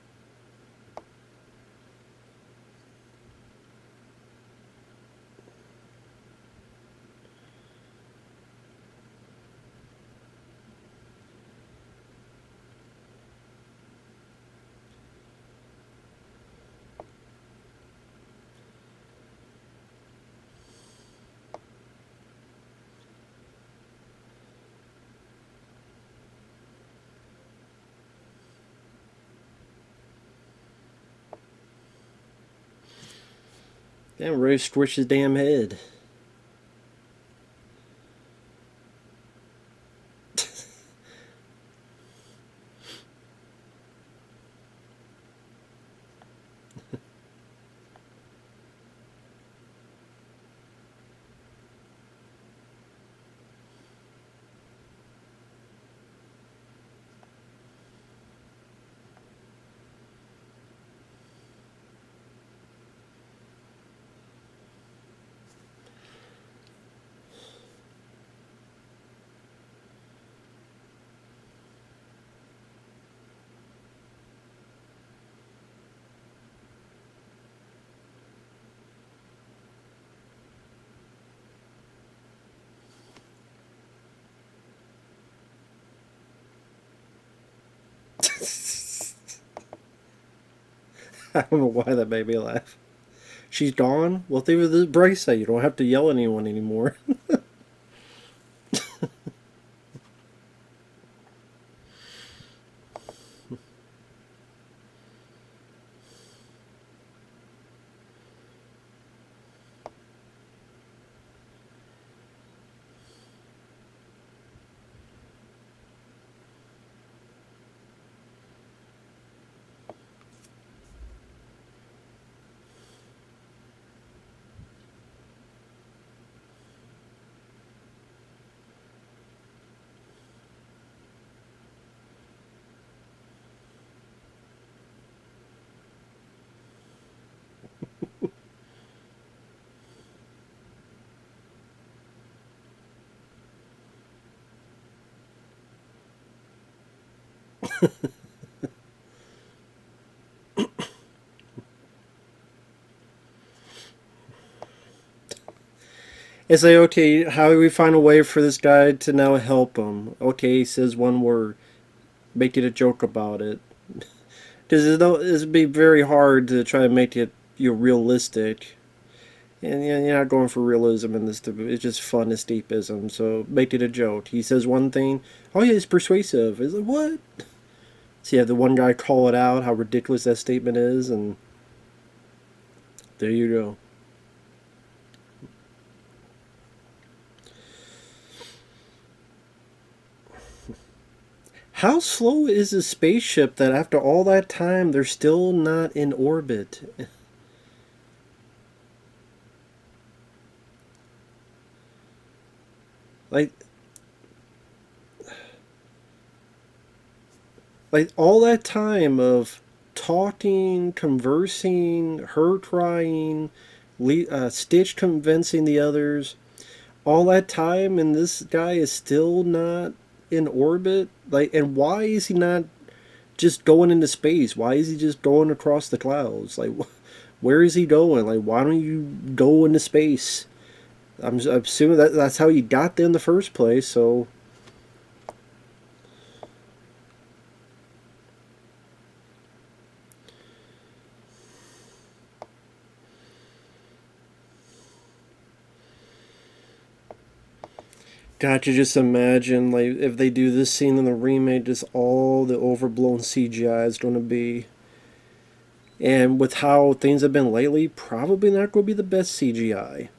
Damn, Ray squished his damn head. I don't know why that made me laugh. She's gone? Well, think of the bracelet. You don't have to yell at anyone anymore. It's like, okay, how do we find a way for this guy to now help him? Okay, he says one word. Make it a joke about it. Because it'd be very hard to try to make it realistic. And you're not going for realism in this. It's just fun escapism. So make it a joke. He says one thing. Oh yeah, he's persuasive. It's like, what? So you have the one guy call it out, how ridiculous that statement is, and there you go. How slow is a spaceship that after all that time they're still not in orbit? Like, all that time of talking, conversing, her crying, Stitch convincing the others, all that time, and this guy is still not in orbit. Like, and why is he not just going into space? Why is he just going across the clouds? Like, where is he going? Like, why don't you go into space? I'm assuming that's how you got there in the first place. So God, you just imagine like if they do this scene in the remake, just all the overblown CGI is going to be. And with how things have been lately, probably not going to be the best CGI.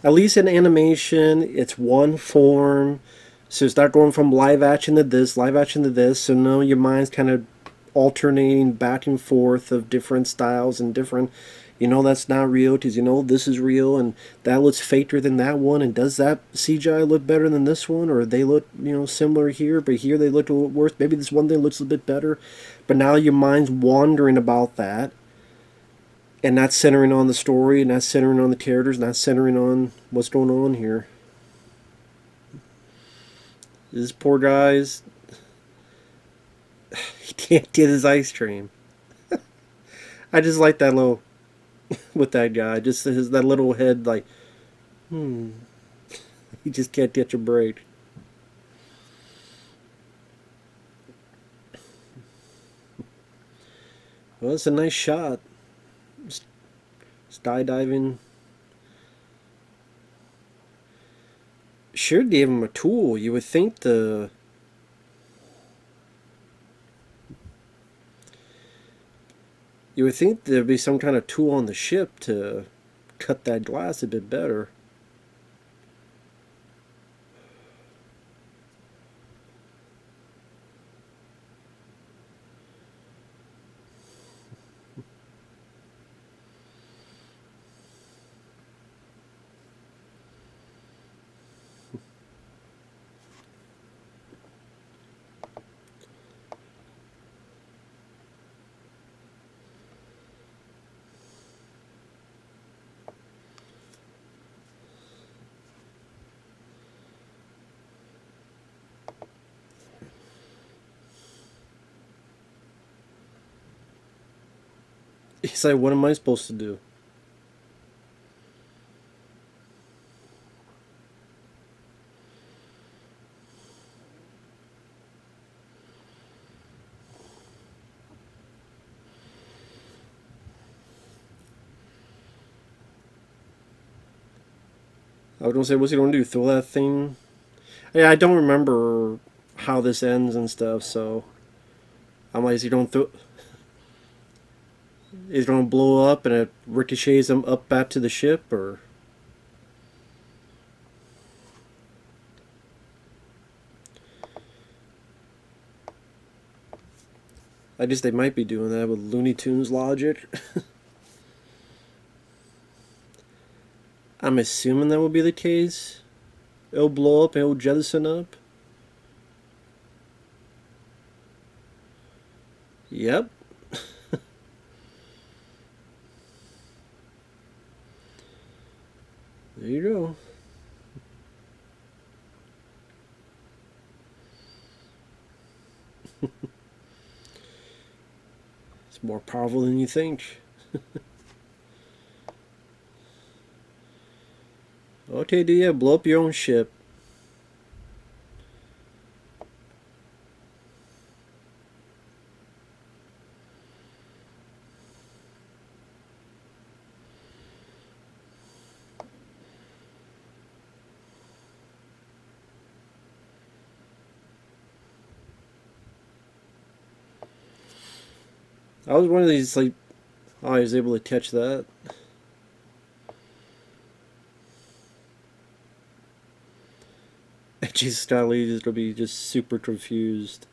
At least in animation, it's one form. So it's not going from live action to this, live action to this. So now your mind's kind of alternating back and forth of different styles and different. You know that's not real because you know this is real and that looks faker than that one. And does that CGI look better than this one, or they look similar here, but here they look a little worse. Maybe this one thing looks a bit better, but now your mind's wandering about that and not centering on the story, not centering on the characters, not centering on what's going on here. This poor guy's he can't get his ice cream. I just like that little with that guy, just his that little head like he just can't catch a break. Well, it's a nice shot. Skydiving. Sure gave him a tool. You would think there'd be some kind of tool on the ship to cut that glass a bit better. He's like, what am I supposed to do? I was gonna say, what's he gonna do? Throw that thing? Yeah, I don't remember how this ends and stuff, so I'm like, is he don't throw? Is it gonna blow up and it ricochets him up back to the ship, or? I guess they might be doing that with Looney Tunes logic. I'm assuming that will be the case. It'll blow up, it'll jettison up. Yep. There you go. It's more powerful than you think. Okay, do you blow up your own ship? I was one of these like, oh, I was able to catch that. Jesus, Skyly is gonna be just super confused.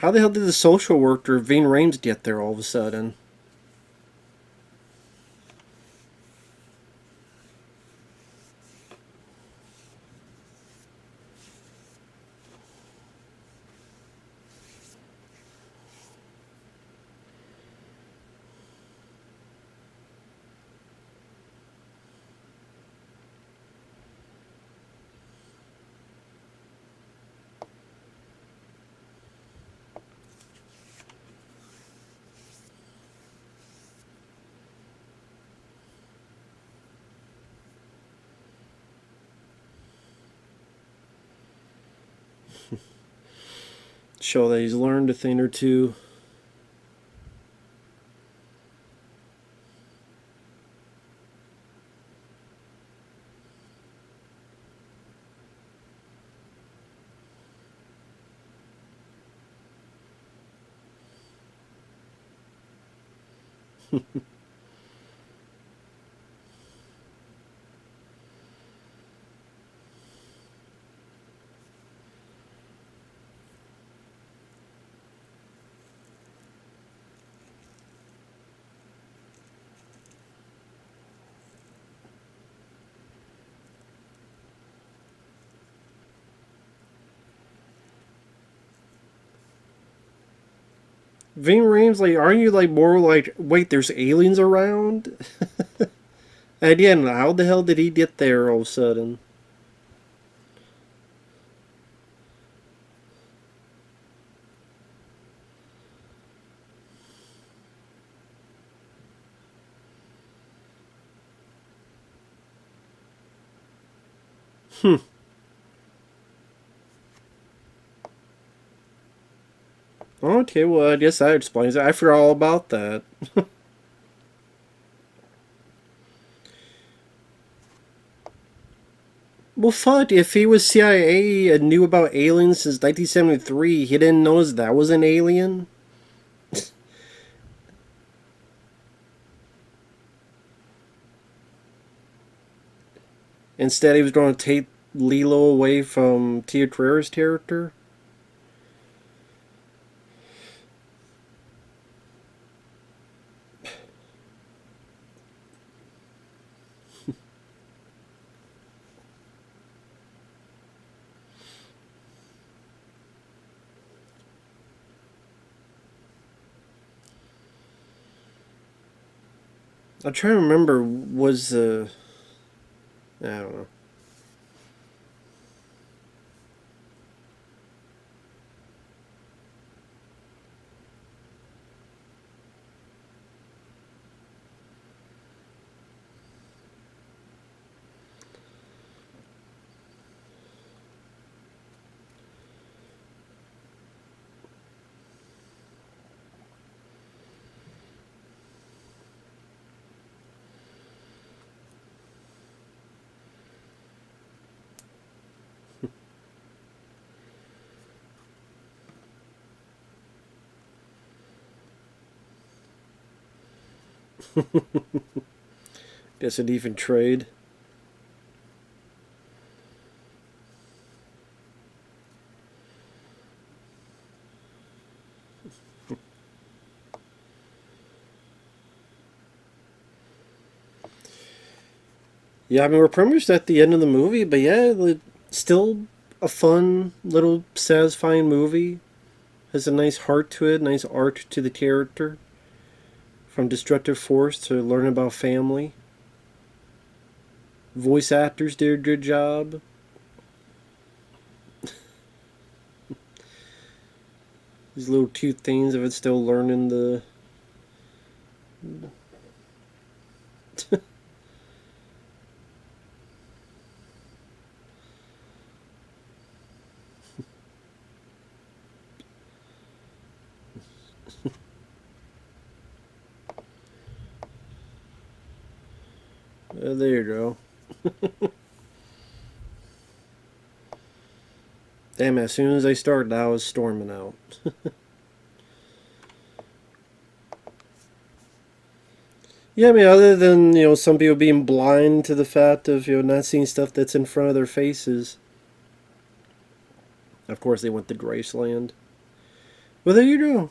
How the hell did the social worker Ving Rhames get there all of a sudden? Show that he's learned a thing or two. Ving Rhames, like, aren't you like more like, wait, there's aliens around? And again, how the hell did he get there all of a sudden? Hmm. Okay, well, I guess that explains it. I forgot all about that. Well, fuck, if he was CIA and knew about aliens since 1973, he didn't notice that was an alien? Instead, he was going to take Lilo away from Tia Carrere's character? I'm trying to remember, was I don't know. Guess an even trade. Yeah, I mean, we're pretty much at the end of the movie, but yeah, still a fun, little satisfying movie. Has a nice heart to it, nice arc to the character. From destructive force to learn about family. Voice actors did a good job. These little cute things of it still learning the. There you go. Damn, as soon as I started, I was storming out. Yeah, I mean, other than, some people being blind to the fact of, not seeing stuff that's in front of their faces. Of course, they went to Graceland. Well, there you go.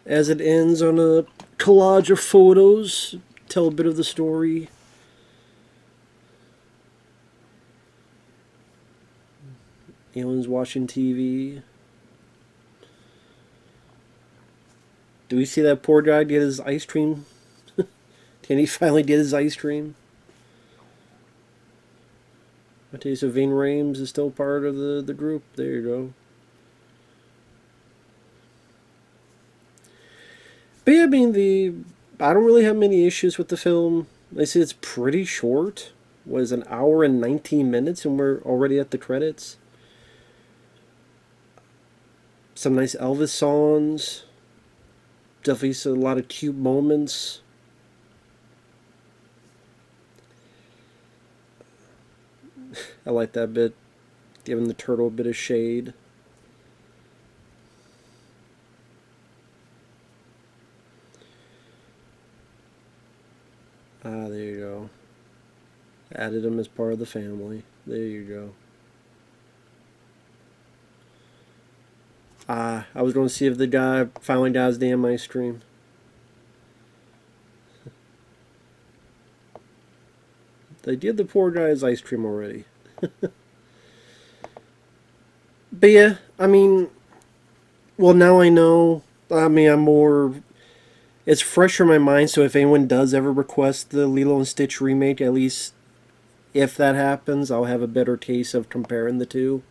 As it ends on a collage of photos, tell a bit of the story. Aliens watching TV. Do we see that poor guy get his ice cream? Can he finally get his ice cream? I tell you, so Ving Rhames is still part of the group. There you go. But yeah, I mean, I don't really have many issues with the film. I see it's pretty short. Was an hour and 19 minutes, and we're already at the credits. Some nice Elvis songs. Definitely a lot of cute moments. I like that bit, giving the turtle a bit of shade. Ah, there you go. Added him as part of the family. There you go. Ah, I was going to see if the guy finally got his damn ice cream. They did the poor guy his ice cream already. But yeah, I mean, well, now I know. I mean, I'm more. It's fresh in my mind, so if anyone does ever request the Lilo and Stitch remake, at least if that happens, I'll have a better taste of comparing the two.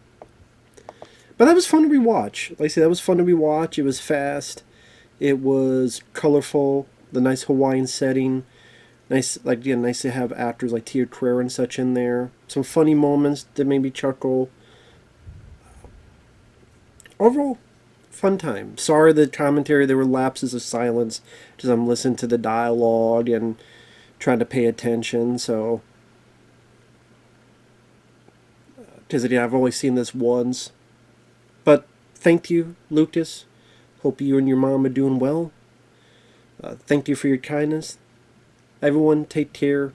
But that was fun to rewatch. Like I said, that was fun to rewatch. It was fast. It was colorful. The nice Hawaiian setting. Nice, like yeah, nice to have actors like Tia Carrere and such in there. Some funny moments that made me chuckle. Overall, fun time. Sorry the commentary, there were lapses of silence as I'm listening to the dialogue and trying to pay attention. So, because yeah, I've only seen this once. But thank you, Lucas. Hope you and your mom are doing well. Thank you for your kindness. Everyone, take care.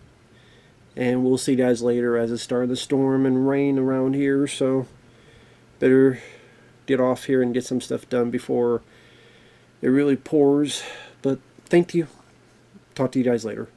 And we'll see you guys later as it's starting to storm and rain around here. So, better get off here and get some stuff done before it really pours. But thank you. Talk to you guys later.